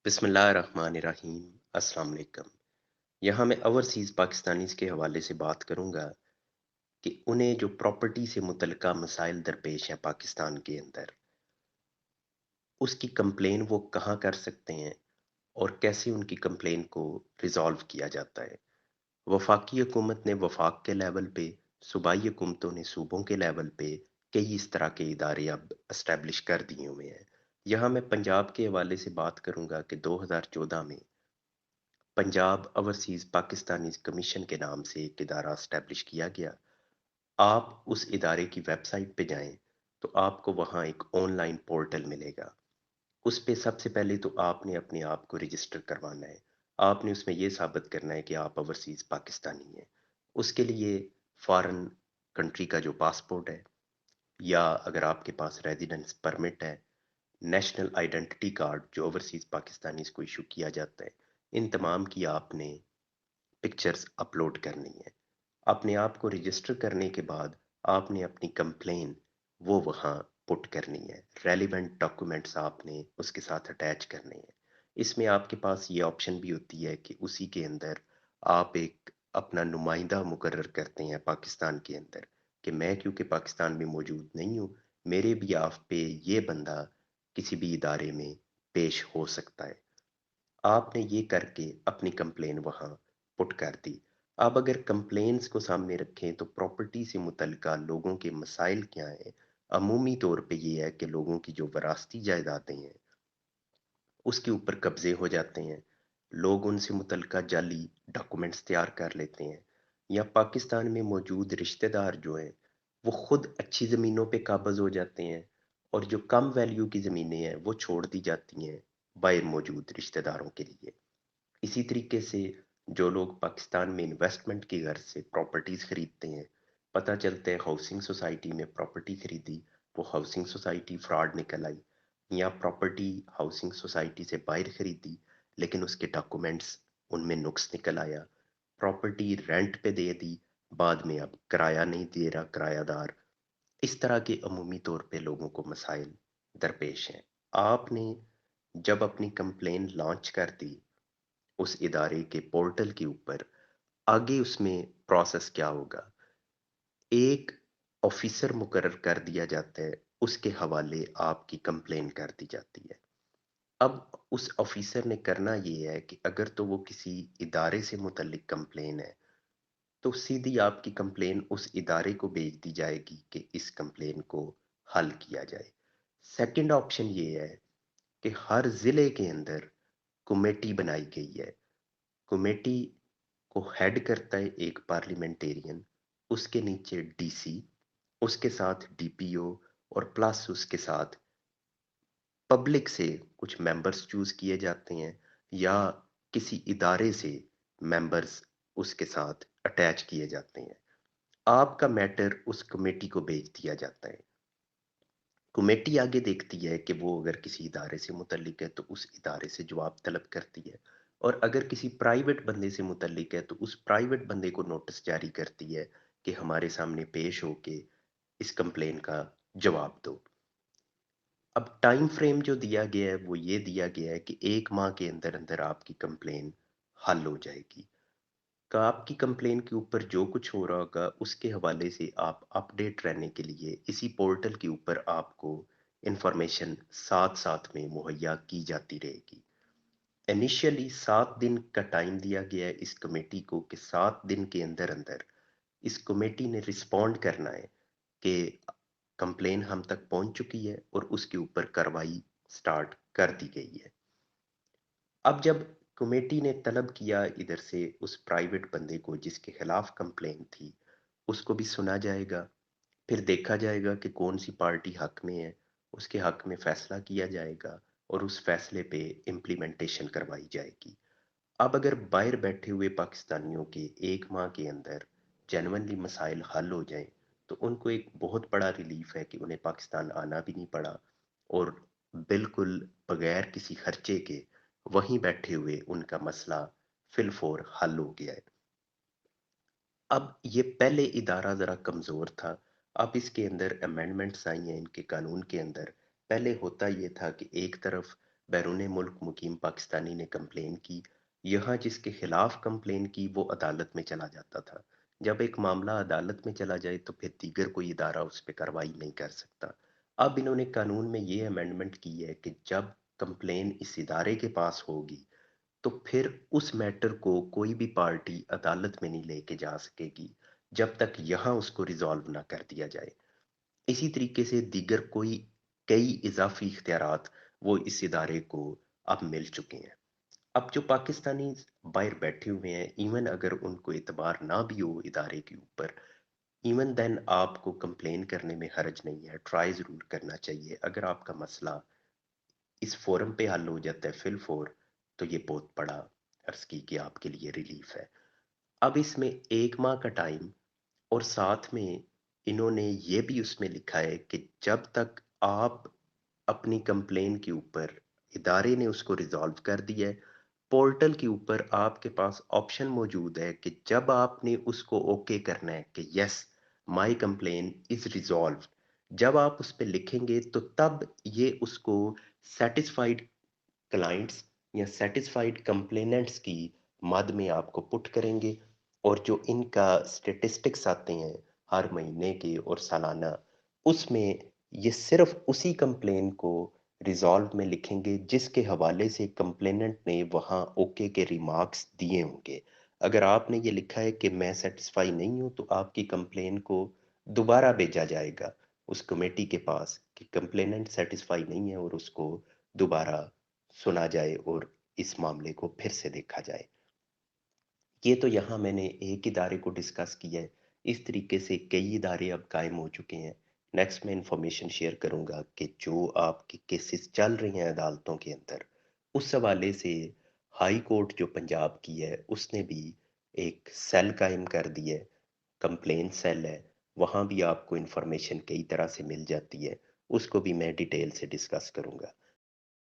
बिस्मिल्लाहिर्रहमानिर्रहीम। अस्सलाम वालेकुम। यहाँ मैं ओवरसीज़ पाकिस्तानीज़ के हवाले से बात करूँगा कि उन्हें जो प्रॉपर्टी से मुतल्लिका मसाइल दरपेश हैं पाकिस्तान के अंदर, उसकी कंप्लेन वो कहाँ कर सकते हैं और कैसे उनकी कंप्लेन को रिज़ॉल्व किया जाता है। वफाकी हुकूमत ने वफाक के लेवल पे, सूबाई हुकूमतों ने सूबों के लेवल पे कई इस तरह के इदारे अब एस्टेब्लिश कर दिए हुए हैं। यहाँ मैं पंजाब के हवाले से बात करूँगा कि 2014 में पंजाब ओवरसीज़ पाकिस्तानीज़ कमीशन के नाम से एक इदारा एस्टेब्लिश किया गया। आप उस इदारे की वेबसाइट पे जाएँ, तो आपको वहाँ एक ऑनलाइन पोर्टल मिलेगा। उस पे सबसे पहले तो आपने अपने आप को रजिस्टर करवाना है। आपने उसमें ये साबित करना है कि आप ओवरसीज़ पाकिस्तानी हैं। उसके लिए फ़ॉरेन कंट्री का जो पासपोर्ट है या अगर आपके पास रेज़िडेंस परमिट है, नेशनल आइडेंटिटी कार्ड जो ओवरसीज़ पाकिस्तानीज़ को इश्यू किया जाता है, इन तमाम की आपने पिक्चर्स अपलोड करनी है। अपने आप को रजिस्टर करने के बाद आपने अपनी कंप्लेन वो वहाँ पुट करनी है। रेलेवेंट डॉक्यूमेंट्स आपने उसके साथ अटैच करने हैं। इसमें आपके पास ये ऑप्शन भी होती है कि उसी के अंदर आप एक अपना नुमाइंदा मुकर्रर करते हैं पाकिस्तान के अंदर कि मैं क्योंकि पाकिस्तान में मौजूद नहीं हूँ, मेरे बिहाफ पे ये बंदा किसी भी इदारे में पेश हो सकता है। आपने ये करके अपनी कंप्लेन वहाँ पुट कर दी। अब अगर कंप्लेंट्स को सामने रखें तो प्रॉपर्टी से मुतल्लिका लोगों के मसाइल क्या हैं? अमूमी तौर पे ये है कि लोगों की जो वरासती जायदादें हैं, उसके ऊपर कब्ज़े हो जाते हैं। लोग उनसे मुतल्लिका जाली डॉक्यूमेंट्स तैयार कर लेते हैं या पाकिस्तान में मौजूद रिश्तेदार जो हैं, वो खुद अच्छी ज़मीनों पे काबज़ हो जाते हैं और जो कम वैल्यू की ज़मीनें हैं, वो छोड़ दी जाती हैं बाहर मौजूद रिश्तेदारों के लिए। इसी तरीके से जो लोग पाकिस्तान में इन्वेस्टमेंट की गर्ज से प्रॉपर्टीज खरीदते हैं, पता चलता है हाउसिंग सोसाइटी में प्रॉपर्टी खरीदी, वो हाउसिंग सोसाइटी फ्रॉड निकल आई, या प्रॉपर्टी हाउसिंग सोसाइटी से बाहर खरीदी लेकिन उसके डॉक्यूमेंट्स उनमें नुक्स निकल आया, प्रॉपर्टी रेंट पे दे दी, बाद में अब किराया नहीं दे रहा किरायादार। इस तरह के अमूमी तौर पे लोगों को मसाइल दरपेश हैं। आपने जब अपनी कंप्लेन लॉन्च कर दी उस इदारे के पोर्टल के ऊपर, आगे उसमें प्रोसेस क्या होगा? एक ऑफिसर मुकर्रर कर दिया जाता है, उसके हवाले आपकी कंप्लेन कर दी जाती है। अब उस ऑफिसर ने करना ये है कि अगर तो वो किसी इदारे से मुतल्लिक कंप्लेन है, तो सीधी आपकी कंप्लेन उस इदारे को भेज दी जाएगी कि इस कंप्लेन को हल किया जाए। सेकंड ऑप्शन ये है कि हर ज़िले के अंदर कमेटी बनाई गई है। कमेटी को हेड करता है एक पार्लियामेंटेरियन, उसके नीचे डीसी, उसके साथ डीपीओ और प्लस उसके साथ पब्लिक से कुछ मेंबर्स चूज किए जाते हैं या किसी इदारे से मेंबर्स उसके साथ अटैच किए जाते हैं। आपका मैटर उस कमेटी को भेज दिया जाता है। कमेटी आगे देखती है कि वो अगर किसी इदारे से मुतल्लिक है तो उस इदारे से जवाब तलब करती है, और अगर किसी प्राइवेट बंदे से मुतल्लिक है तो उस प्राइवेट बंदे को नोटिस जारी करती है कि हमारे सामने पेश होके इस कंप्लेन का जवाब दो। अब टाइम फ्रेम जो दिया गया है वो ये दिया गया है कि 1 माह के अंदर अंदर आपकी कंप्लेन हल हो जाएगी। का आपकी कंप्लेन के ऊपर जो कुछ हो रहा होगा उसके हवाले से आप अपडेट रहने के लिए इसी पोर्टल के ऊपर आपको इंफॉर्मेशन साथ साथ में मुहैया की जाती रहेगी। इनिशियली 7 दिन का टाइम दिया गया है इस कमेटी को कि 7 दिन के अंदर अंदर इस कमेटी ने रिस्पॉन्ड करना है कि कंप्लेन हम तक पहुंच चुकी है और उसके ऊपर कार्रवाई स्टार्ट कर दी गई है। अब जब कमेटी ने तलब किया इधर से उस प्राइवेट बंदे को जिसके खिलाफ कंप्लेन थी, उसको भी सुना जाएगा, फिर देखा जाएगा कि कौन सी पार्टी हक में है, उसके हक में फैसला किया जाएगा और उस फैसले पे इम्प्लीमेंटेशन करवाई जाएगी। अब अगर बाहर बैठे हुए पाकिस्तानियों के 1 माह के अंदर जेन्युइनली मसाइल हल हो जाएं, तो उनको एक बहुत बड़ा रिलीफ है कि उन्हें पाकिस्तान आना भी नहीं पड़ा और बिल्कुल बगैर किसी खर्चे के वहीं बैठे हुए उनका मसला फिलफोर हल हो गया है। अब ये पहले इदारा ज़रा कमज़ोर था, अब इसके अंदर अमेंडमेंट्स आई हैं इनके कानून के अंदर। पहले होता ये था कि एक तरफ بیرون ملک مقیم پاکستانی نے کمپلین کی، یہاں جس کے خلاف کمپلین کی وہ عدالت میں چلا جاتا تھا۔ جب ایک معاملہ عدالت میں چلا جائے تو پھر دیگر کوئی ادارہ اس پہ کارروائی نہیں کر سکتا۔ اب انہوں نے قانون میں یہ امینڈمنٹ کی ہے کہ جب کمپلین اس ادارے کے پاس ہوگی تو پھر اس میٹر کو کوئی بھی پارٹی عدالت میں نہیں لے کے جا سکے گی جب تک یہاں اس کو ریزالو نہ کر دیا جائے۔ اسی طریقے سے دیگر کئی اضافی اختیارات وہ اس ادارے کو اب مل چکے ہیں۔ اب جو پاکستانی باہر بیٹھے ہوئے ہیں، ایون اگر ان کو اعتبار نہ بھی ہو ادارے کے اوپر، ایون دین آپ کو کمپلین کرنے میں حرج نہیں ہے، ٹرائی ضرور کرنا چاہیے۔ اگر آپ کا مسئلہ اس فورم پہ حل ہو جاتا ہے فل فور، تو یہ بہت بڑا عرض کی کہ آپ کے لیے ریلیف ہے۔ اب اس میں 1 ماہ کا ٹائم، اور ساتھ میں انہوں نے یہ بھی اس میں لکھا ہے کہ جب تک آپ اپنی کمپلین کے اوپر، ادارے نے اس کو ریزالو کر دیا ہے، پورٹل کے اوپر آپ کے پاس آپشن موجود ہے کہ جب آپ نے اس کو اوکے کرنا ہے کہ یس مائی کمپلین از ریزالوڈ، جب آپ اس پہ لکھیں گے تو تب یہ اس کو سیٹسفائیڈ کلائنٹس یا سیٹسفائیڈ کمپلیننٹس کی مد میں آپ کو پٹ کریں گے، اور جو ان کا سٹیٹسٹکس آتے ہیں ہر مہینے کے اور سالانہ، اس میں یہ صرف اسی کمپلین کو ریزالو میں لکھیں گے جس کے حوالے سے کمپلیننٹ نے وہاں اوکے کے ریمارکس دیے ہوں گے۔ اگر آپ نے یہ لکھا ہے کہ میں سیٹسفائی نہیں ہوں تو آپ کی کمپلین کو دوبارہ بھیجا جائے گا اس کمیٹی کے پاس کہ کمپلیننٹ سیٹسفائی نہیں ہے، اور اس کو دوبارہ سنا جائے اور اس معاملے کو پھر سے دیکھا جائے۔ یہ تو یہاں میں نے ایک ادارے کو ڈسکس کیا ہے، اس طریقے سے کئی ادارے اب قائم ہو چکے ہیں۔ نیکسٹ میں انفارمیشن شیئر کروں گا کہ جو آپ کے کیسز چل رہے ہیں عدالتوں کے اندر، اس حوالے سے ہائی کورٹ جو پنجاب کی ہے اس نے بھی ایک سیل قائم کر دی ہے، کمپلین سیل ہے، وہاں بھی آپ کو انفارمیشن کئی طرح سے مل جاتی ہے، اس کو بھی میں ڈیٹیل سے ڈسکس کروں گا۔